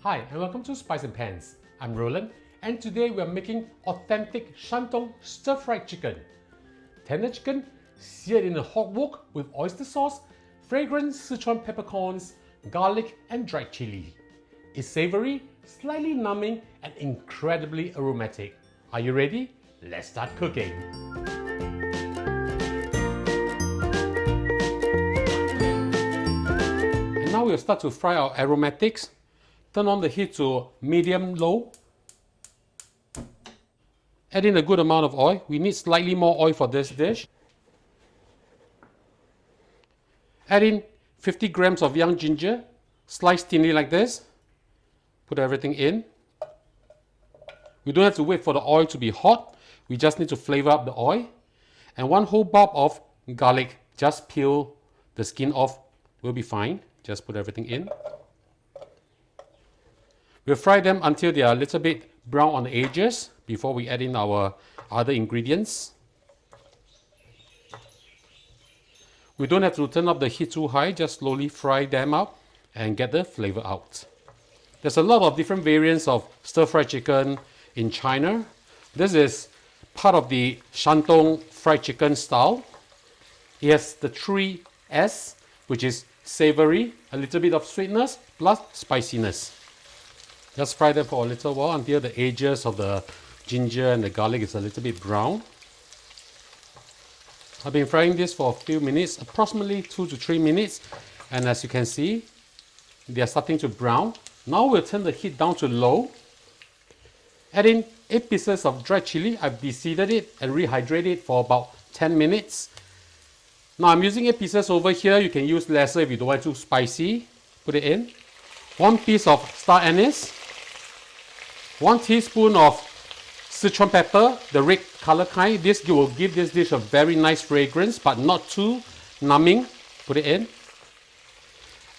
Hi and welcome to Spice and Pans. I'm Roland and today we are making authentic Shandong Stir-Fried Chicken. Tender chicken seared in a hot wok with oyster sauce, fragrant Sichuan peppercorns, garlic and dried chili. It's savoury, slightly numbing and incredibly aromatic. Are you ready? Let's start cooking. And now we'll start to fry our aromatics. Turn on the heat to medium-low. Add in a good amount of oil. We need slightly more oil for this dish. Add in 50 grams of young ginger, sliced thinly like this. Put everything in. We don't have to wait for the oil to be hot. We just need to flavor up the oil. And 1 whole bulb of garlic. Just peel the skin off. Will be fine. Just put everything in. We'll fry them until they are a little bit brown on the edges before we add in our other ingredients. We don't have to turn up the heat too high, just slowly fry them up and get the flavor out. There's a lot of different variants of stir-fried chicken in China. This is part of the Shandong fried chicken style. It has the 3 S, which is savoury, a little bit of sweetness, plus spiciness. Just fry them for a little while until the edges of the ginger and the garlic is a little bit brown. I've been frying this for a few minutes, approximately 2 to 3 minutes. And as you can see, they are starting to brown. Now we'll turn the heat down to low. Add in 8 pieces of dried chili. I've de-seeded it and rehydrated it for about 10 minutes. Now I'm using 8 pieces over here. You can use lesser if you don't want too spicy. Put it in. 1 piece of star anise. 1 teaspoon of Sichuan pepper, the red color kind. This will give this dish a very nice fragrance, but not too numbing. Put it in.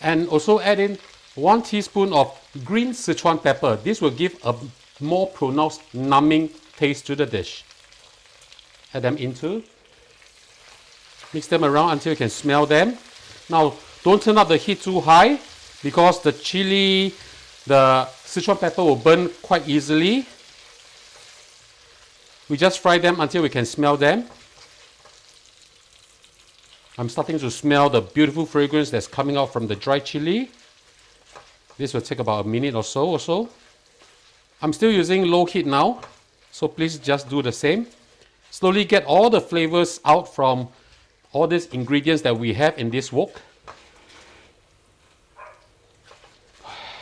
And also add in 1 teaspoon of green Sichuan pepper. This will give a more pronounced numbing taste to the dish. Add them into. Mix them around until you can smell them. Now, don't turn up the heat too high because the chili, the Sichuan pepper will burn quite easily. We just fry them until we can smell them. I'm starting to smell the beautiful fragrance that's coming out from the dried chili. This will take about a minute or so. I'm still using low heat now, so please just do the same. Slowly get all the flavors out from all these ingredients that we have in this wok.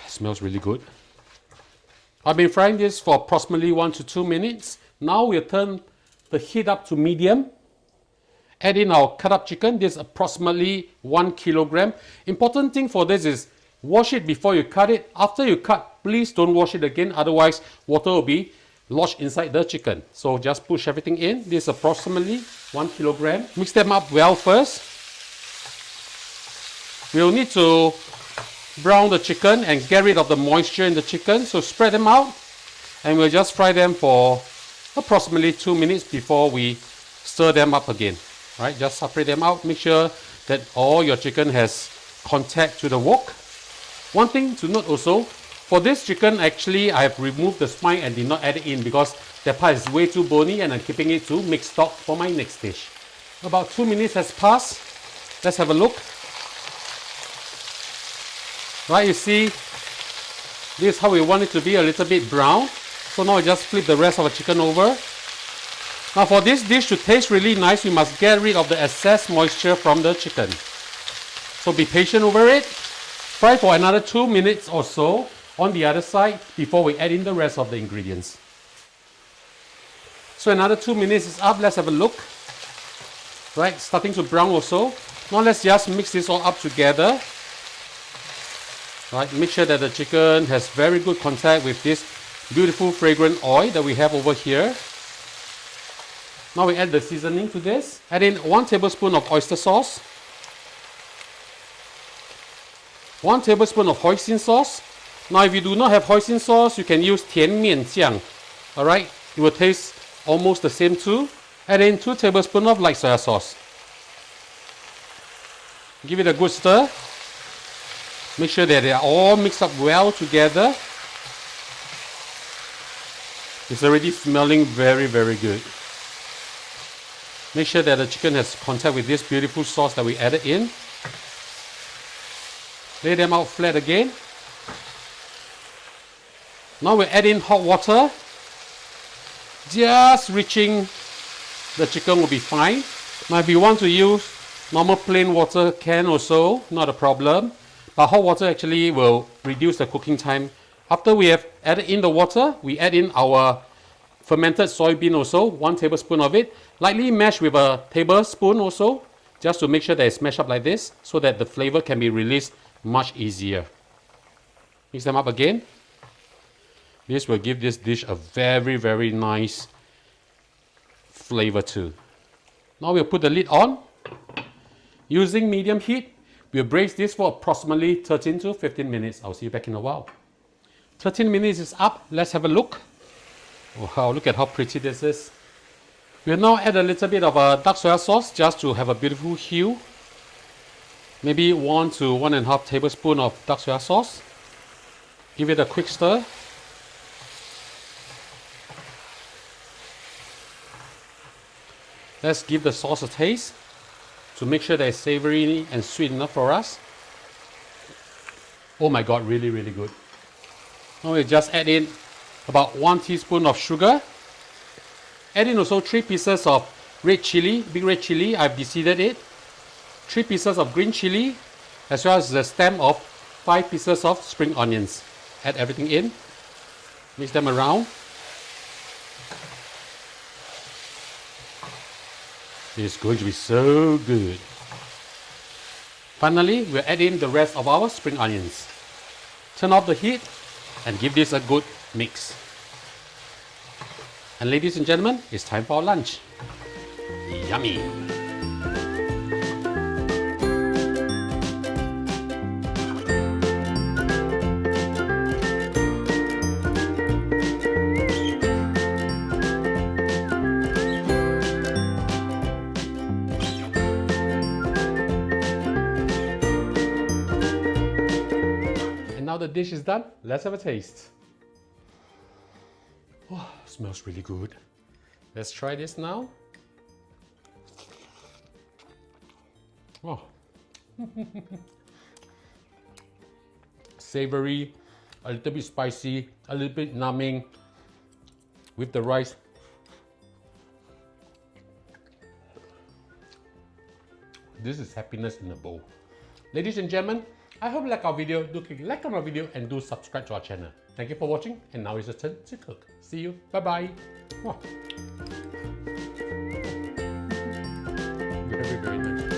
Smells really good. I've been frying this for approximately 1 to 2 minutes. Now we'll turn the heat up to medium. Add in our cut up chicken. This is approximately 1 kilogram. Important thing for this is wash it before you cut it. After you cut, please don't wash it again. Otherwise, water will be lodged inside the chicken. So just push everything in. This is approximately 1 kilogram. Mix them up well first. We'll need to brown the chicken and get rid of the moisture in the chicken. So spread them out and we'll just fry them for approximately 2 minutes before we stir them up again. Right? Just separate them out. Make sure that all your chicken has contact to the wok. One thing to note also, for this chicken actually I have removed the spine and did not add it in because that part is way too bony and I'm keeping it to mixed stock for my next dish. About 2 minutes has passed. Let's have a look. Right, you see, this is how we want it to be, a little bit brown. So now I just flip the rest of the chicken over. Now for this dish to taste really nice, we must get rid of the excess moisture from the chicken. So be patient over it. Fry for another 2 minutes or so on the other side before we add in the rest of the ingredients. So another 2 minutes is up. Let's have a look. Right, starting to brown also. Now let's just mix this all up together. Right, make sure that the chicken has very good contact with this beautiful fragrant oil that we have over here. Now we add the seasoning to this. Add in 1 tablespoon of oyster sauce. 1 tablespoon of hoisin sauce. Now if you do not have hoisin sauce, you can use tian mian jiang. Alright, it will taste almost the same too. Add in 2 tablespoons of light soya sauce. Give it a good stir. Make sure that they are all mixed up well together. It's already smelling very, very good. Make sure that the chicken has contact with this beautiful sauce that we added in. Lay them out flat again. Now we add in hot water. Just reaching the chicken will be fine. Now if you want to use normal plain water can also, not a problem. But hot water actually will reduce the cooking time. After we have added in the water, we add in our fermented soybean also, 1 tablespoon of it. Lightly mash with a tablespoon also, just to make sure that it's mashed up like this, so that the flavor can be released much easier. Mix them up again. This will give this dish a very, very nice flavor too. Now we'll put the lid on. Using medium heat, we'll braise this for approximately 13 to 15 minutes. I'll see you back in a while. 13 minutes is up. Let's have a look. Wow, look at how pretty this is. We'll now add a little bit of dark soya sauce just to have a beautiful hue. Maybe 1 to 1.5 tablespoons of dark soya sauce. Give it a quick stir. Let's give the sauce a taste to make sure that it's savory and sweet enough for us. Oh my god, really, really good. Now we just add in about 1 teaspoon of sugar. Add in also 3 pieces of red chili, big red chili. I've deseeded it. 3 pieces of green chili, as well as the stem of 5 pieces of spring onions. Add everything in. Mix them around. It's going to be so good. Finally, we'll add in the rest of our spring onions. Turn off the heat and give this a good mix. And ladies and gentlemen, it's time for our lunch. Yummy! Now the dish is done, let's have a taste. Oh, smells really good. Let's try this now. Oh. Savory, a little bit spicy, a little bit numbing with the rice. This is happiness in a bowl. Ladies and gentlemen, I hope you like our video. Do click like on our video and do subscribe to our channel. Thank you for watching, and now it's your turn to cook. See you. Bye bye. Wow. Very, very nice.